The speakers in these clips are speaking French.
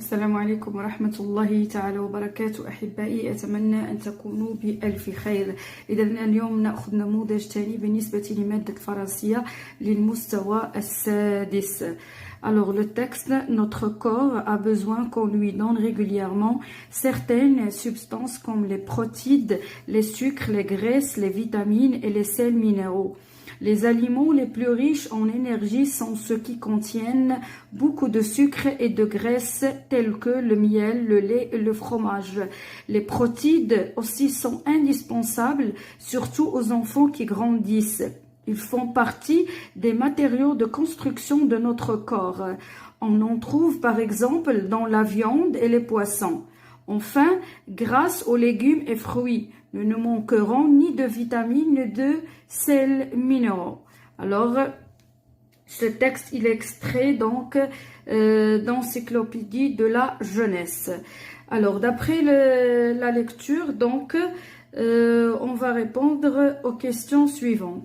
السلام عليكم ورحمة الله تعالى وبركاته. أحبائي، أتمنى أن تكونوا بألف خير. إذا اليوم نأخذ نموذج ثاني بالنسبة لمادة الفرنسية للمستوى السادس. Alors le texte, notre corps a besoin qu'on lui donne régulièrement certaines substances comme les protides, les sucres, les graisses, les vitamines et les sels minéraux. Les aliments les plus riches en énergie sont ceux qui contiennent beaucoup de sucre et de graisse tels que le miel, le lait et le fromage. Les protides aussi sont indispensables, surtout aux enfants qui grandissent. Ils font partie des matériaux de construction de notre corps. On en trouve par exemple dans la viande et les poissons. Enfin, grâce aux légumes et fruits, nous ne manquerons ni de vitamines ni de sels minéraux. Alors, ce texte, il est extrait donc d'Encyclopédie de la jeunesse. Alors, d'après la lecture, donc, on va répondre aux questions suivantes.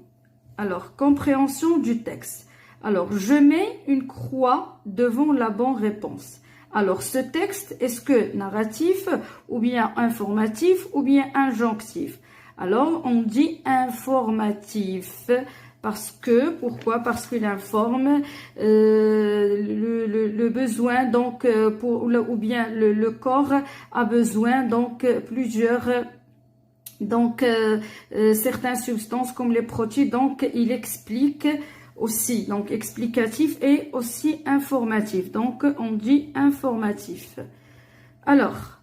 Alors, compréhension du texte. Alors, je mets une croix devant la bonne réponse. Alors, ce texte, est-ce que narratif, ou bien informatif, ou bien injonctif? Alors, on dit informatif. Pourquoi? Parce qu'il informe le besoin, donc, ou bien le corps a besoin, donc, certaines substances comme les protéines, donc, il explique aussi, donc explicatif et aussi informatif. Donc, on dit informatif. Alors,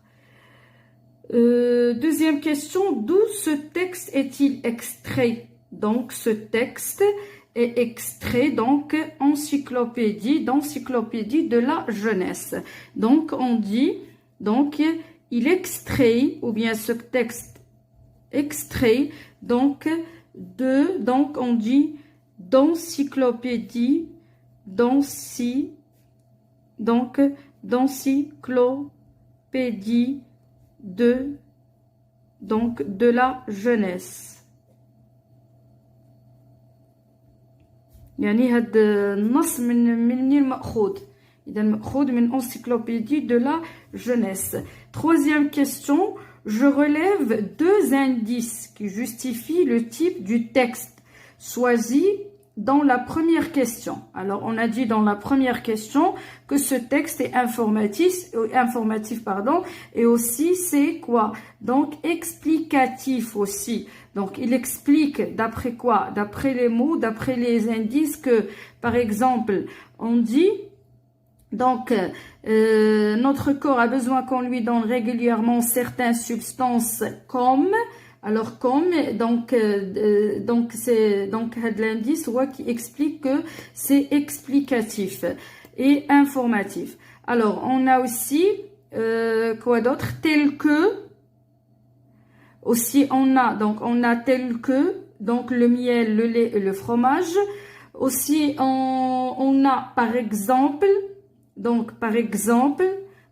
deuxième question, d'où ce texte est-il extrait? Donc, ce texte est extrait, donc, d'encyclopédie de la jeunesse. Donc, on dit, donc, il extrait, ou bien ce texte extrait, donc, on dit d'encyclopédie de la jeunesse. يعني هاد النص من مأخوذ. إذا مأخوذ من encyclopédie de la jeunesse. Troisième question, je relève deux indices qui justifient le type du texte choisi dans la première question. Alors, on a dit dans la première question que ce texte est informatif, et aussi c'est quoi? Donc, explicatif aussi. Donc, il explique d'après quoi? D'après les mots, d'après les indices que, par exemple, on dit, donc, notre corps a besoin qu'on lui donne régulièrement certaines substances comme, alors comme, c'est l'indice qui explique que c'est explicatif et informatif. Alors, on a aussi, quoi d'autre? Tel que, aussi on a tel que, donc le miel, le lait et le fromage. Aussi, on a par exemple,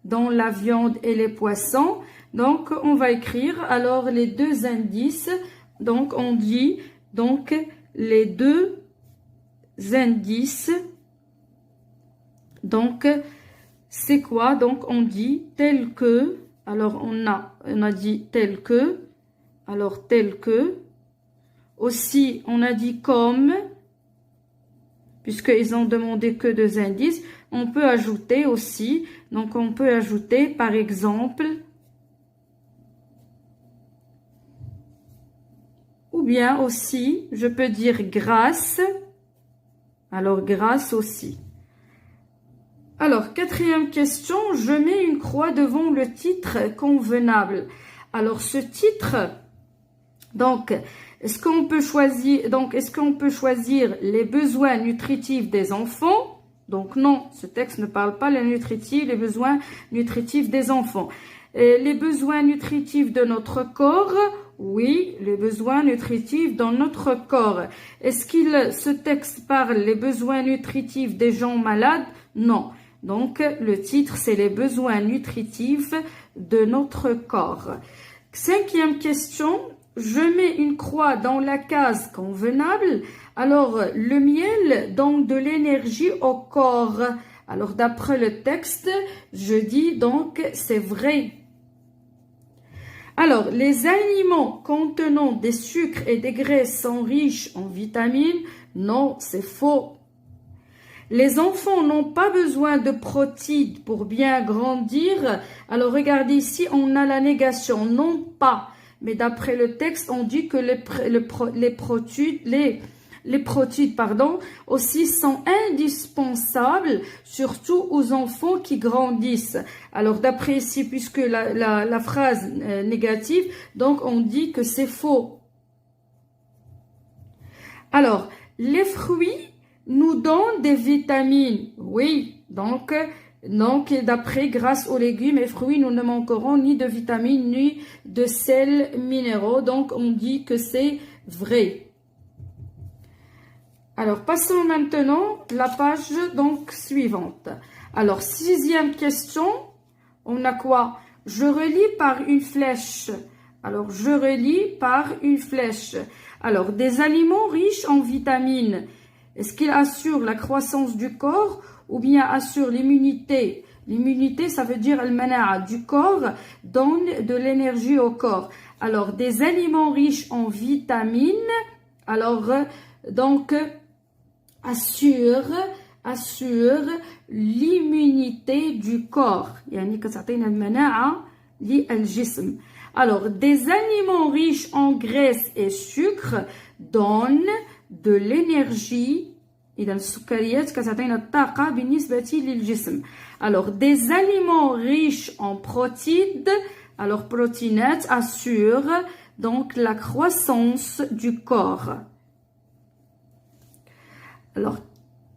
dans la viande et les poissons. Donc, on va écrire alors les deux indices. Donc, on dit donc les deux indices. Donc, c'est quoi? Donc, on dit tel que. Alors, on a dit tel que. Alors, tel que. Aussi, on a dit comme. Puisqu'ils ont demandé que deux indices. On peut ajouter aussi. Donc, on peut ajouter par exemple. Ou bien aussi, je peux dire grâce. Alors, grâce aussi. Alors, quatrième question, je mets une croix devant le titre convenable. Alors, ce titre, donc, est-ce qu'on peut choisir les besoins nutritifs des enfants? Donc, non, ce texte ne parle pas les besoins nutritifs des enfants. Et les besoins nutritifs de notre corps? Oui, les besoins nutritifs dans notre corps. Est-ce ce texte parle les besoins nutritifs des gens malades? Non. Donc, le titre, c'est les besoins nutritifs de notre corps. Cinquième question, je mets une croix dans la case convenable. Alors, le miel donne de l'énergie au corps. Alors, d'après le texte, je dis donc c'est vrai. Alors, les aliments contenant des sucres et des graisses sont riches en vitamines. Non, c'est faux. Les enfants n'ont pas besoin de protéines pour bien grandir. Alors, regardez ici, on a la négation. Non pas. Mais d'après le texte, on dit que les protéines, aussi sont indispensables, surtout aux enfants qui grandissent. Alors, d'après ici, puisque la phrase négative, donc on dit que c'est faux. Alors, les fruits nous donnent des vitamines. Oui, donc d'après, grâce aux légumes et fruits, nous ne manquerons ni de vitamines, ni de sels minéraux. Donc, on dit que c'est vrai. Alors, passons maintenant à la page donc suivante. Alors, 6e question, on a quoi? Je relis par une flèche. Alors, je relis par une flèche. Alors, des aliments riches en vitamines. Est-ce qu'ils assurent la croissance du corps ou bien assurent l'immunité? L'immunité, ça veut dire al-mana'a du corps, donne de l'énergie au corps. Alors, des aliments riches en vitamines, alors, donc, assure l'immunité du corps. يعني كتعطينا المناعة للجسم. Alors, des aliments riches en graisse et sucre donnent de l'énergie. إذا السكريات كتعطينا الطاقة بالنسبة للجسم. Alors, des aliments riches en protéines, alors protéinate assurent donc la croissance du corps. Alors,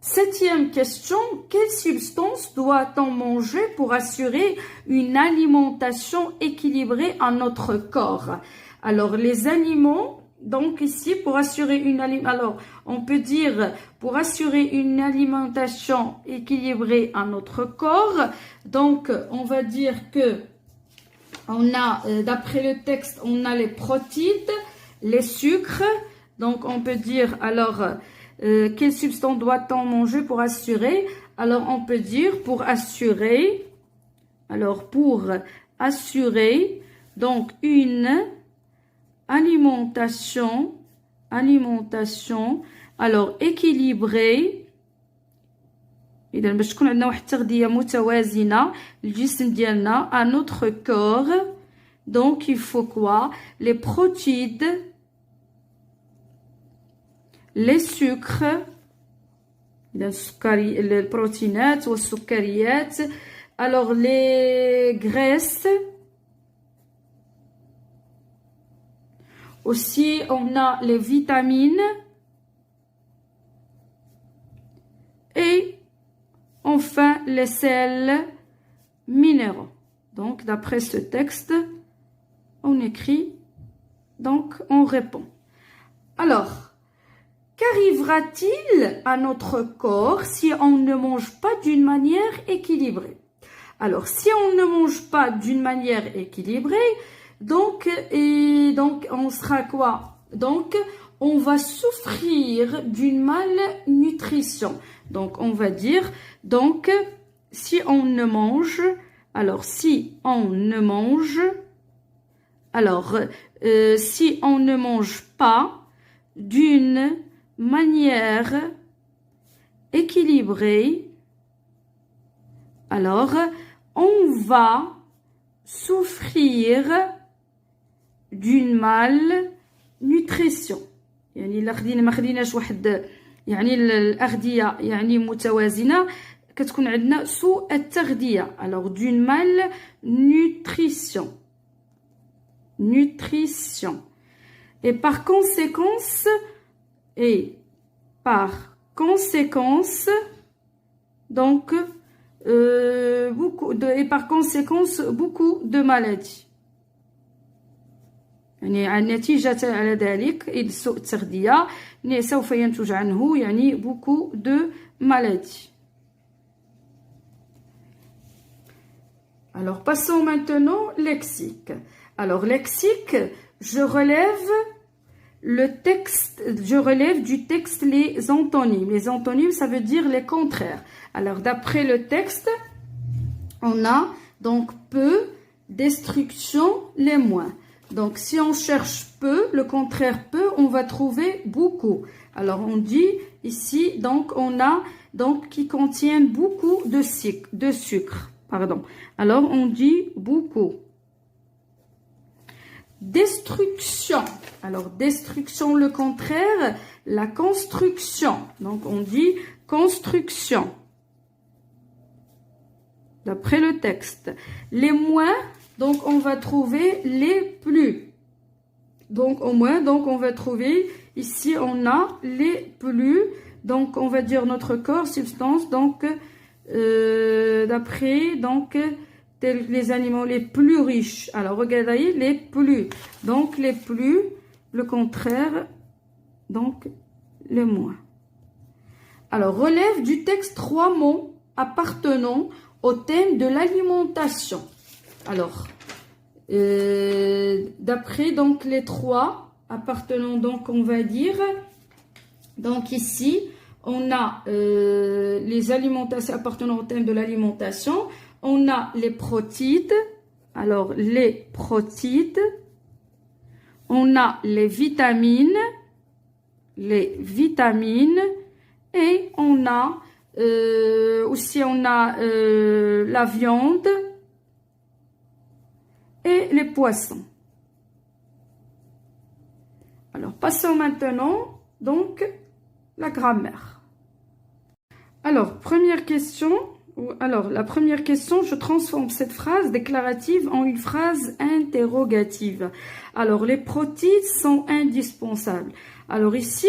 7e question, quelle substance doit-on manger pour assurer une alimentation équilibrée à notre corps? Alors, les aliments, donc ici, pour assurer une alimentation, alors, on peut dire, pour assurer une alimentation équilibrée à notre corps, donc, on va dire que, on a, d'après le texte, on a les protéines, les sucres, donc, on peut dire, alors, quelle substance doit-on manger pour assurer? Alors, on peut dire pour assurer, donc une alimentation, alors équilibrée. إذا باش تكون عندنا واحد التغذية متوازنة للجسم ديالنا à notre corps. Donc, il faut quoi? Les protéines, les sucres, les protéines ou السكريات, alors les graisses, aussi on a les vitamines et enfin les sels minéraux. Donc d'après ce texte, on écrit, donc on répond. Alors, qu'arrivera-t-il à notre corps si on ne mange pas d'une manière équilibrée? Alors, si on ne mange pas d'une manière équilibrée, donc on sera quoi? Donc, on va souffrir d'une malnutrition. Donc, on va dire, donc, si on ne mange pas d'une manière équilibrée, alors on va souffrir d'une malnutrition. يعني إلا ما خديناش واحد يعني الأغذية يعني متوازنة كتكون عندنا سوء التغذية. Alors d'une malnutrition. Et par conséquence, donc beaucoup de maladies. يعني نتيجة على ذلك سوء التغذية سوف ينتج عنه يعني beaucoup de maladies. Alors passons maintenant lexique. Alors lexique, je relève le texte, je relève du texte les antonymes. Les antonymes, ça veut dire les contraires. Alors, d'après le texte, on a donc peu, destruction, les moins. Donc, si on cherche peu, le contraire peu, on va trouver beaucoup. Alors, on dit ici, donc, on a donc qui contiennent beaucoup de sucre. Pardon. Alors, on dit beaucoup. Destruction. Alors, destruction, le contraire, la construction. Donc, on dit construction. D'après le texte. Les moins, donc, on va trouver les plus. Donc, au moins, donc, on va trouver, ici, on a les plus. Donc, on va dire notre corps, substance, donc, d'après, donc, les animaux les plus riches. Alors, regardez, les plus. Donc, les plus, le contraire, donc, le moins. Alors, relève du texte 3 mots appartenant au thème de l'alimentation. Alors, d'après, donc, les 3 appartenant, donc, on va dire, donc, ici, on a les alimentations appartenant au thème de l'alimentation. On a les protides. Alors, les protides. On a les vitamines. Et on a aussi la viande et les poissons. Alors, passons maintenant, donc, la grammaire. Alors, première question. Alors, la première question, je transforme cette phrase déclarative en une phrase interrogative. Alors, les protides sont indispensables. Alors ici,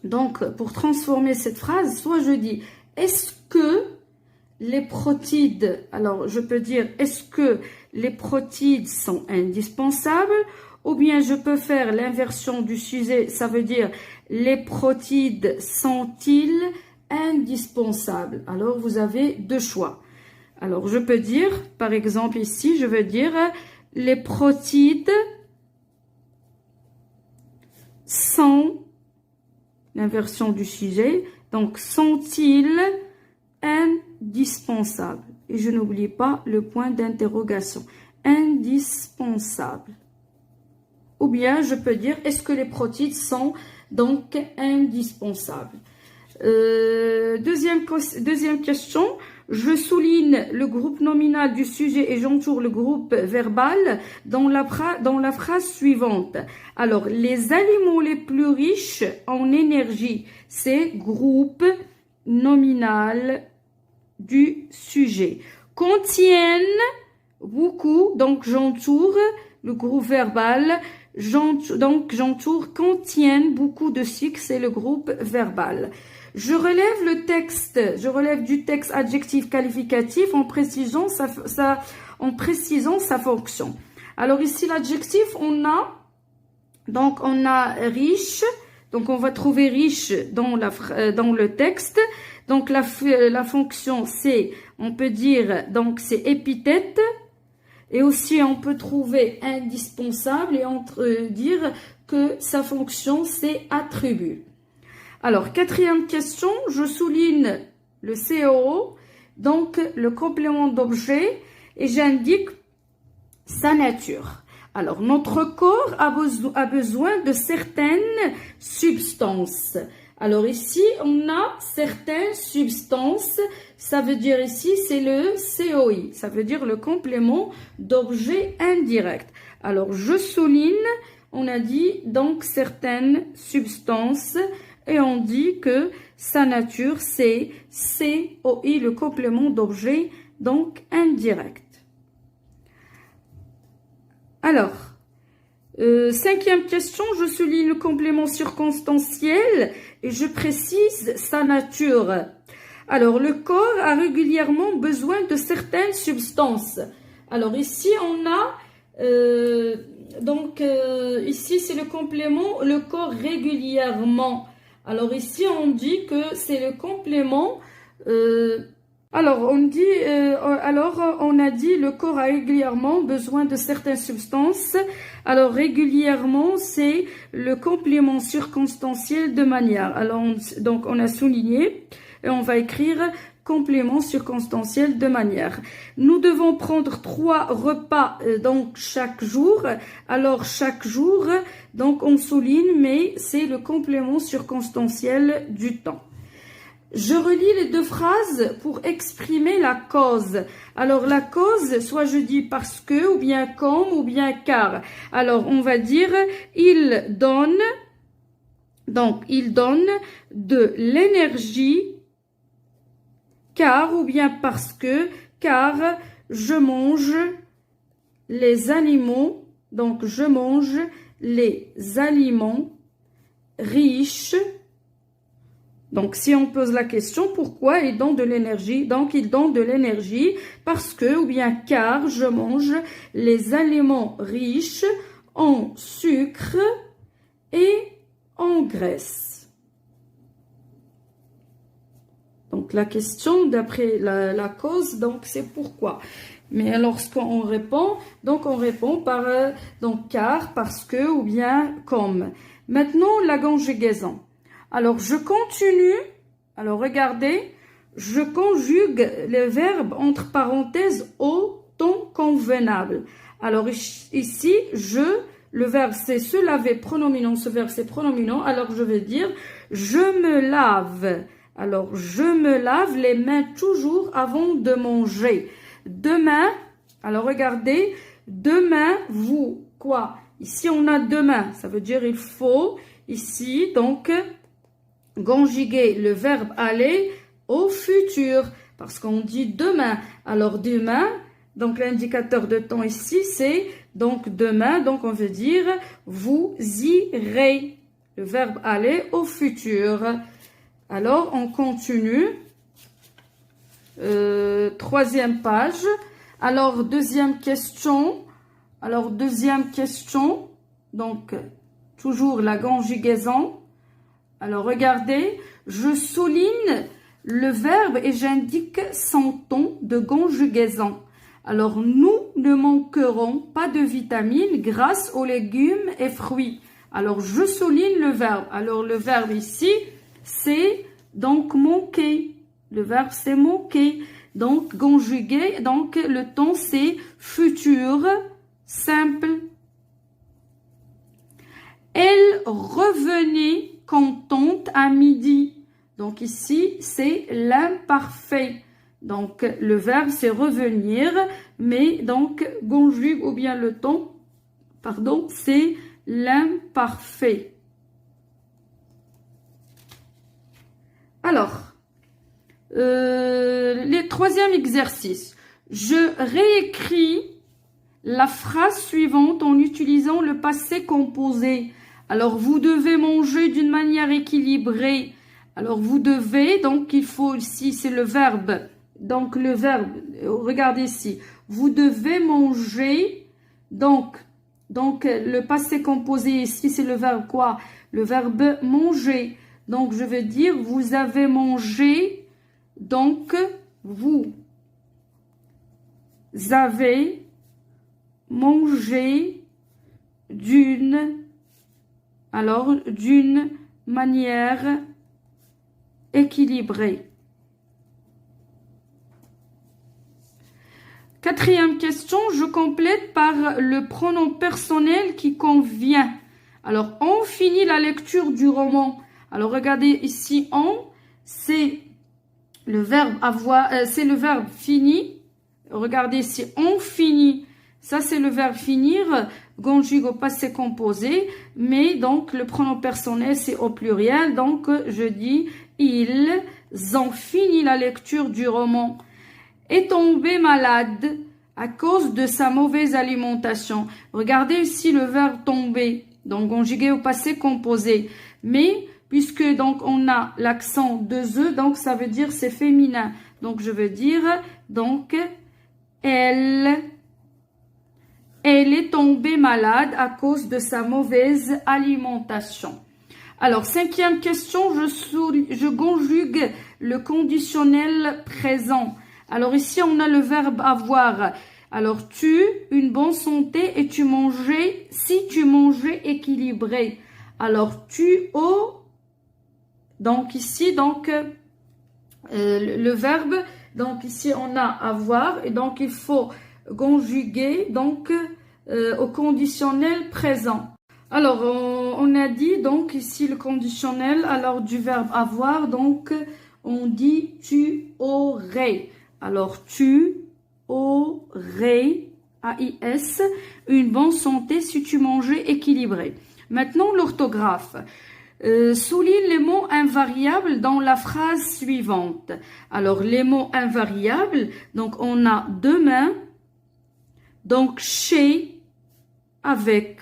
donc, pour transformer cette phrase, soit je dis, est-ce que les protides, alors je peux dire, est-ce que les protides sont indispensables? Ou bien je peux faire l'inversion du sujet, ça veut dire, les protides sont-ils indispensables? Alors, vous avez 2 choix. Alors, je peux dire, par exemple ici, je veux dire, les protides sont, l'inversion du sujet, donc sont-ils indispensables? Et je n'oublie pas le point d'interrogation. Indispensables. Ou bien, je peux dire, est-ce que les protides sont donc indispensables? Deuxième question, je souligne le groupe nominal du sujet et j'entoure le groupe verbal dans la phrase suivante. Alors, les aliments les plus riches en énergie, c'est groupe nominal du sujet. Contiennent beaucoup, donc j'entoure le groupe verbal. Donc, j'entoure contiennent beaucoup de sucre, c'est le groupe verbal. Je relève le texte, je relève du texte adjectif qualificatif en précisant sa fonction. Alors ici, l'adjectif, on a riche, donc on va trouver riche dans le texte. Donc la fonction, c'est, on peut dire, donc c'est épithète. Et aussi, on peut trouver indispensable et dire que sa fonction, c'est attribut. Alors, 4e question, je souligne le COO, donc le complément d'objet, et j'indique sa nature. Alors, notre corps a besoin de certaines substances. Alors ici, on a certaines substances, ça veut dire ici, c'est le COI, ça veut dire le complément d'objet indirect. Alors, je souligne, on a dit donc certaines substances et on dit que sa nature, c'est COI, le complément d'objet donc indirect. Alors, 5e question, je souligne le complément circonstanciel et je précise sa nature. Alors, le corps a régulièrement besoin de certaines substances. Alors, ici, on a, ici, c'est le complément, le corps régulièrement. Alors, ici, on dit que c'est le complément Alors, on a dit le corps a régulièrement besoin de certaines substances. Alors, régulièrement, c'est le complément circonstanciel de manière. Alors, donc, on a souligné et on va écrire complément circonstanciel de manière. Nous devons prendre 3 repas donc chaque jour. Alors, chaque jour, donc, on souligne, mais c'est le complément circonstanciel du temps. Je relis les 2 phrases pour exprimer la cause. Alors, la cause, soit je dis parce que, ou bien comme, ou bien car. Alors, on va dire, il donne de l'énergie, car, ou bien parce que, car je mange les aliments, donc je mange les aliments riches. Donc, si on pose la question, pourquoi il donne de l'énergie? Donc, il donne de l'énergie parce que, ou bien car, je mange les aliments riches en sucre et en graisse. Donc, la question d'après la cause, donc, c'est pourquoi. Mais lorsqu'on répond, donc, on répond par, donc, car, parce que, ou bien comme. Maintenant, la conjugaison. Alors, je continue. Alors, regardez. Je conjugue les verbes entre parenthèses au temps convenable. Alors, ici, le verbe, c'est se laver, pronominant. Ce verbe, c'est pronominant. Alors, je vais dire, je me lave. Alors, je me lave les mains toujours avant de manger. Demain, alors, regardez. Demain, vous, quoi? Ici, on a demain. Ça veut dire, il faut, ici, donc, conjuguer le verbe aller au futur parce qu'on dit demain. Alors demain, donc l'indicateur de temps ici c'est donc demain, donc on veut dire vous irez. Le verbe aller au futur. Alors on continue. 3e page. Alors deuxième question. Donc toujours la conjugaison. Alors, regardez, je souligne le verbe et j'indique son ton de conjugaison. Alors, nous ne manquerons pas de vitamines grâce aux légumes et fruits. Alors, je souligne le verbe. Alors, le verbe ici, c'est donc manquer. Le verbe, c'est manquer. Donc, conjuguer, donc le temps, c'est futur, simple. Elle revenait contente à midi. Donc ici, c'est l'imparfait. Donc le verbe, c'est revenir, mais donc conjugue ou bien le temps, pardon, c'est l'imparfait. Alors, le 3e exercice. Je réécris la phrase suivante en utilisant le passé composé. Alors, vous devez manger d'une manière équilibrée. Alors, vous devez, donc, il faut ici, c'est le verbe. Donc, le verbe, regardez ici. Vous devez manger, donc le passé composé ici, c'est le verbe quoi? Le verbe manger. Donc, je veux dire, vous avez mangé, donc, vous avez mangé d'une manière équilibrée. 4e question, je complète par le pronom personnel qui convient. Alors, on finit la lecture du roman. Alors, regardez ici, on, c'est le verbe avoir, c'est le verbe fini. Regardez ici, on finit. Ça, c'est le verbe finir, conjugue au passé composé, mais donc le pronom personnel, c'est au pluriel. Donc, je dis, ils ont fini la lecture du roman. Est tombé malade à cause de sa mauvaise alimentation. Regardez ici le verbe tomber, donc conjugué au passé composé. Mais, puisque donc on a l'accent de the, donc ça veut dire c'est féminin. Donc, je veux dire, donc, elle est tombée malade à cause de sa mauvaise alimentation. Alors, 5e question, je conjugue le conditionnel présent. Alors ici, on a le verbe avoir. Alors, tu, une bonne santé et tu mangeais, si tu mangeais équilibré. Alors, tu, au, donc ici, donc, le verbe, donc ici, on a avoir, et donc il faut conjuguer, donc, au conditionnel présent. Alors, on a dit, donc, ici, le conditionnel, alors, du verbe avoir, donc, on dit tu aurais. Alors, tu aurais, A-I-S, une bonne santé si tu mangeais équilibré. Maintenant, l'orthographe. Souligne les mots invariables dans la phrase suivante. Alors, les mots invariables, donc on a demain, donc chez, avec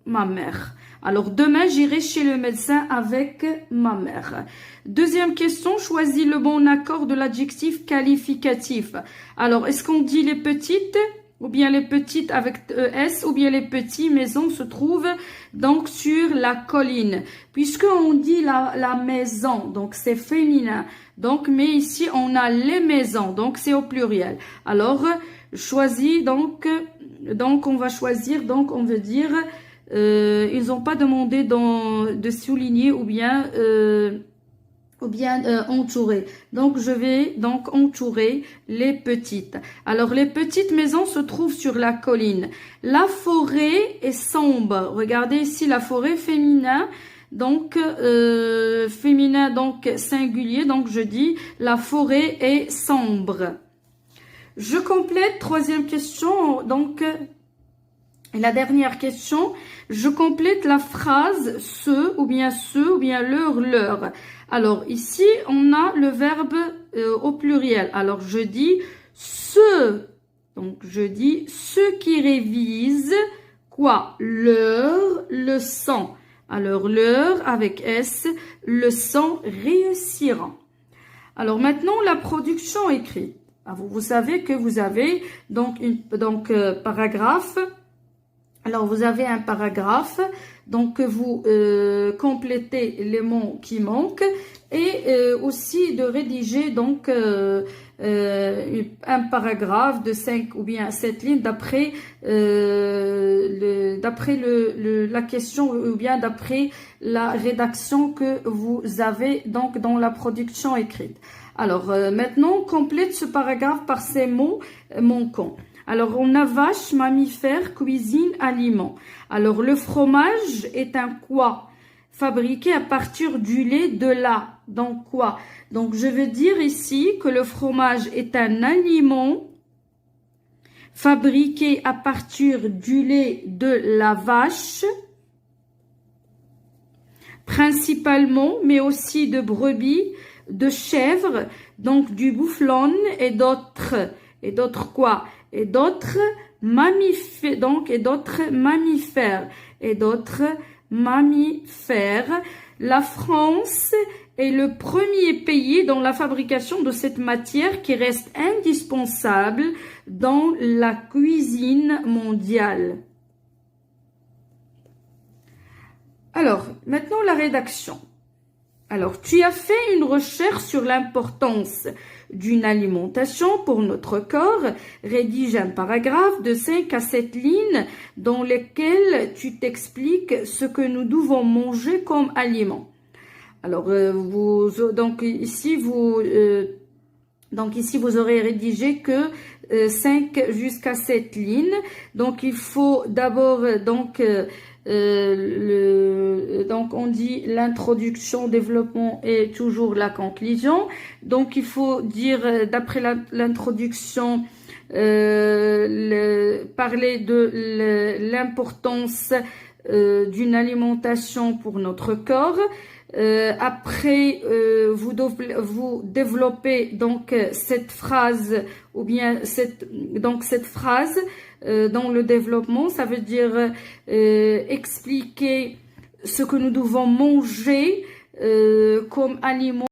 ma mère. Alors, demain, j'irai chez le médecin avec ma mère. Deuxième question, choisis le bon accord de l'adjectif qualificatif. Alors, est-ce qu'on dit les petites, ou bien les petites avec ES, ou bien les petits maisons se trouvent donc sur la colline. Puisqu'on dit la maison, donc c'est féminin. Donc, mais ici, on a les maisons, donc c'est au pluriel. Alors, choisis, donc on va choisir, donc on veut dire... ils n'ont pas demandé de souligner ou bien entourer. Donc, je vais donc entourer les petites. Alors, les petites maisons se trouvent sur la colline. La forêt est sombre. Regardez ici la forêt féminin. Donc, féminin, donc singulier. Donc, je dis la forêt est sombre. Je complète. Troisième question. Donc, et la dernière question, je complète la phrase ce ou bien leur. Alors ici, on a le verbe au pluriel. Alors je dis ceux. Donc je dis ceux qui révisent quoi? Leur leçon. Alors leur avec S, leçon réussiront. Alors maintenant la production écrite. Vous savez que vous avez donc paragraphe. Alors, vous avez un paragraphe, donc vous complétez les mots qui manquent et aussi de rédiger donc un paragraphe de 5 ou bien 7 lignes d'après la question ou bien d'après la rédaction que vous avez donc dans la production écrite. Alors, maintenant, complète ce paragraphe par ces mots manquants. Alors, on a vache, mammifère, cuisine, aliment. Alors, le fromage est un quoi? Fabriqué à partir du lait de la. Donc, quoi? Donc, je veux dire ici que le fromage est un aliment fabriqué à partir du lait de la vache, principalement, mais aussi de brebis, de chèvres, donc du bufflon et d'autres. Et d'autres quoi? Et d'autres mammifères, La France est le premier pays dans la fabrication de cette matière qui reste indispensable dans la cuisine mondiale. Alors, maintenant la rédaction. Alors, tu as fait une recherche sur l'importance d'une alimentation pour notre corps. Rédige un paragraphe de 5 à 7 lignes dans lesquelles tu t'expliques ce que nous devons manger comme aliment. Alors, ici, vous aurez rédigé que 5 jusqu'à 7 lignes. Donc, il faut d'abord, on dit l'introduction, développement et toujours la conclusion. Donc, il faut dire, d'après l'introduction, parler de l'importance d'une alimentation pour notre corps. Après, vous développez donc cette phrase ou bien cette phrase dans le développement, ça veut dire expliquer ce que nous devons manger comme aliment.